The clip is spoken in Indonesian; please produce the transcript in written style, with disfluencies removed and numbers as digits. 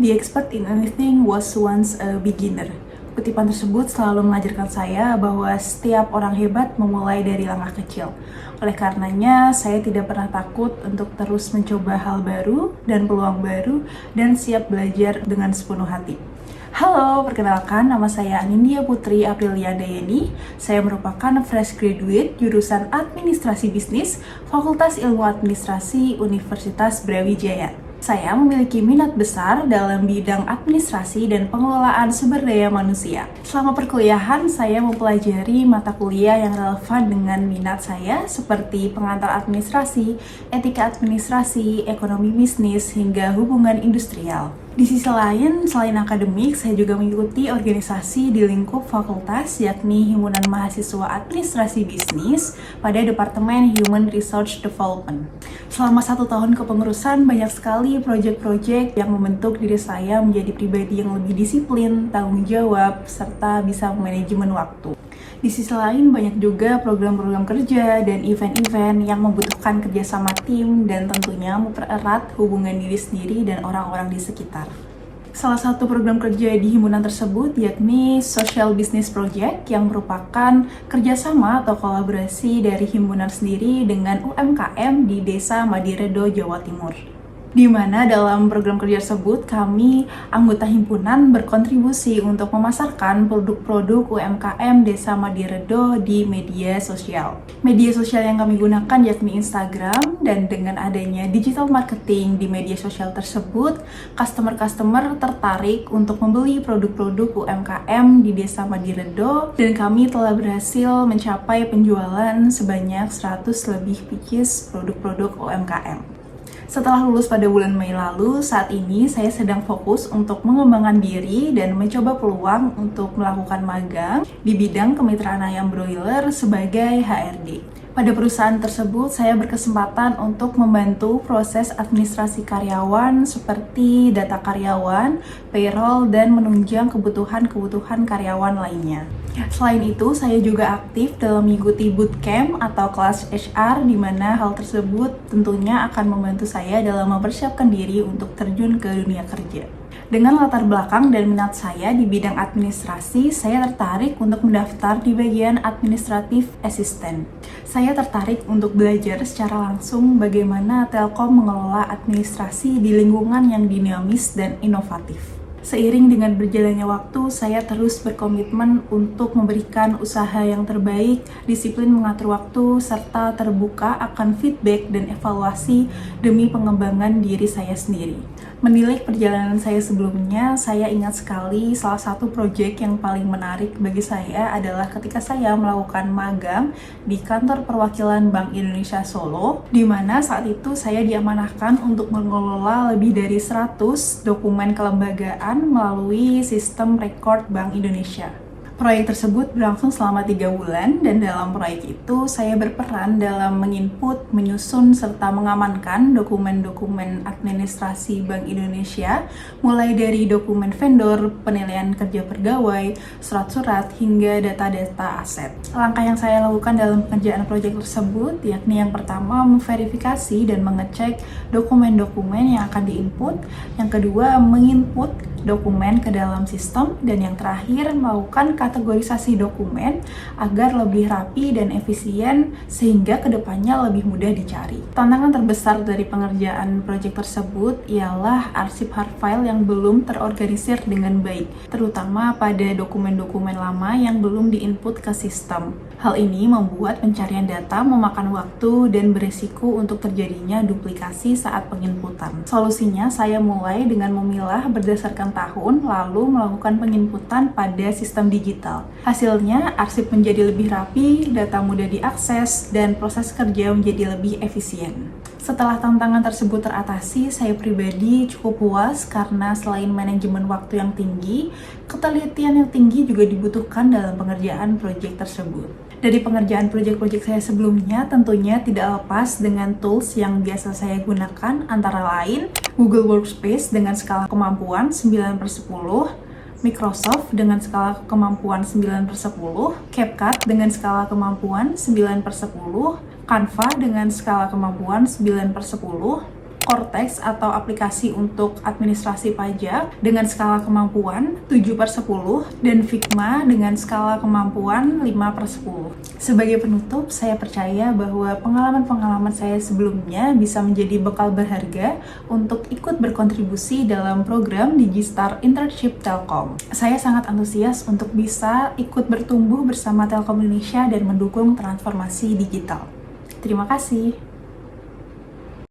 The expert in anything was once a beginner. Kutipan tersebut selalu mengajarkan saya bahwa setiap orang hebat memulai dari langkah kecil. Oleh karenanya, saya tidak pernah takut untuk terus mencoba hal baru dan peluang baru dan siap belajar dengan sepenuh hati. Halo, perkenalkan nama saya Anindya Putri Aprilia Dayani. Saya merupakan fresh graduate jurusan Administrasi Bisnis, Fakultas Ilmu Administrasi Universitas Brawijaya. Saya memiliki minat besar dalam bidang administrasi dan pengelolaan sumber daya manusia. Selama perkuliahan, saya mempelajari mata kuliah yang relevan dengan minat saya seperti pengantar administrasi, etika administrasi, ekonomi bisnis, hingga hubungan industrial. Di sisi lain, selain akademik, saya juga mengikuti organisasi di lingkup fakultas, yakni Himpunan Mahasiswa Administrasi Bisnis pada Departemen Human Resource Development. Selama 1 tahun kepengurusan, banyak sekali proyek-proyek yang membentuk diri saya menjadi pribadi yang lebih disiplin, tanggung jawab, serta bisa manajemen waktu. Di sisi lain, banyak juga program-program kerja dan event-event yang membutuhkan kerjasama tim dan tentunya mempererat hubungan diri sendiri dan orang-orang di sekitar. Salah satu program kerja di himpunan tersebut yakni Social Business Project yang merupakan kerjasama atau kolaborasi dari himpunan sendiri dengan UMKM di Desa Madiredo, Jawa Timur. Di mana dalam program kerja tersebut kami anggota himpunan berkontribusi untuk memasarkan produk-produk UMKM Desa Madiredo di media sosial. Media sosial yang kami gunakan yakni Instagram, dan dengan adanya digital marketing di media sosial tersebut, customer-customer tertarik untuk membeli produk-produk UMKM di Desa Madiredo, dan kami telah berhasil mencapai penjualan sebanyak 100 lebih pieces produk-produk UMKM. Setelah lulus pada bulan Mei lalu, saat ini saya sedang fokus untuk mengembangkan diri dan mencoba peluang untuk melakukan magang di bidang kemitraan ayam broiler sebagai HRD. Pada perusahaan tersebut, saya berkesempatan untuk membantu proses administrasi karyawan seperti data karyawan, payroll, dan menunjang kebutuhan-kebutuhan karyawan lainnya. Selain itu, saya juga aktif dalam mengikuti bootcamp atau kelas HR, di mana hal tersebut tentunya akan membantu saya dalam mempersiapkan diri untuk terjun ke dunia kerja. Dengan latar belakang dan minat saya di bidang administrasi, saya tertarik untuk mendaftar di bagian administratif assistant. Saya tertarik untuk belajar secara langsung bagaimana Telkom mengelola administrasi di lingkungan yang dinamis dan inovatif. Seiring dengan berjalannya waktu, saya terus berkomitmen untuk memberikan usaha yang terbaik, disiplin mengatur waktu, serta terbuka akan feedback dan evaluasi demi pengembangan diri saya sendiri. Menilik perjalanan saya sebelumnya, saya ingat sekali salah satu proyek yang paling menarik bagi saya adalah ketika saya melakukan magang di kantor perwakilan Bank Indonesia Solo, di mana saat itu saya diamanahkan untuk mengelola lebih dari 100 dokumen kelembagaan melalui sistem rekor Bank Indonesia. Proyek tersebut berlangsung selama 3 bulan, dan dalam proyek itu saya berperan dalam menginput, menyusun, serta mengamankan dokumen-dokumen administrasi Bank Indonesia, mulai dari dokumen vendor, penilaian kerja pegawai, surat-surat, hingga data-data aset. Langkah yang saya lakukan dalam pengerjaan proyek tersebut yakni yang pertama, memverifikasi dan mengecek dokumen-dokumen yang akan diinput, yang kedua, menginput dokumen ke dalam sistem, dan yang terakhir melakukan kategorisasi dokumen agar lebih rapi dan efisien sehingga kedepannya lebih mudah dicari. Tantangan terbesar dari pengerjaan proyek tersebut ialah arsip hard file yang belum terorganisir dengan baik, terutama pada dokumen-dokumen lama yang belum diinput ke sistem. Hal ini membuat pencarian data memakan waktu dan beresiko untuk terjadinya duplikasi saat penginputan. Solusinya, saya mulai dengan memilah berdasarkan tahun, lalu melakukan penginputan pada sistem digital. Hasilnya, arsip menjadi lebih rapi, data mudah diakses, dan proses kerja menjadi lebih efisien. Setelah tantangan tersebut teratasi, saya pribadi cukup puas karena selain manajemen waktu yang tinggi, ketelitian yang tinggi juga dibutuhkan dalam pengerjaan proyek tersebut. Dari pengerjaan proyek-proyek saya sebelumnya, tentunya tidak lepas dengan tools yang biasa saya gunakan, antara lain Google Workspace dengan skala kemampuan 9/10, Microsoft dengan skala kemampuan 9/10, CapCut dengan skala kemampuan 9/10, Canva dengan skala kemampuan 9/10, Cortex atau aplikasi untuk administrasi pajak dengan skala kemampuan 7/10 dan Figma dengan skala kemampuan 5/10. Sebagai penutup, saya percaya bahwa pengalaman-pengalaman saya sebelumnya bisa menjadi bekal berharga untuk ikut berkontribusi dalam program Digistar Internship Telkom. Saya sangat antusias untuk bisa ikut bertumbuh bersama Telkom Indonesia dan mendukung transformasi digital. Terima kasih.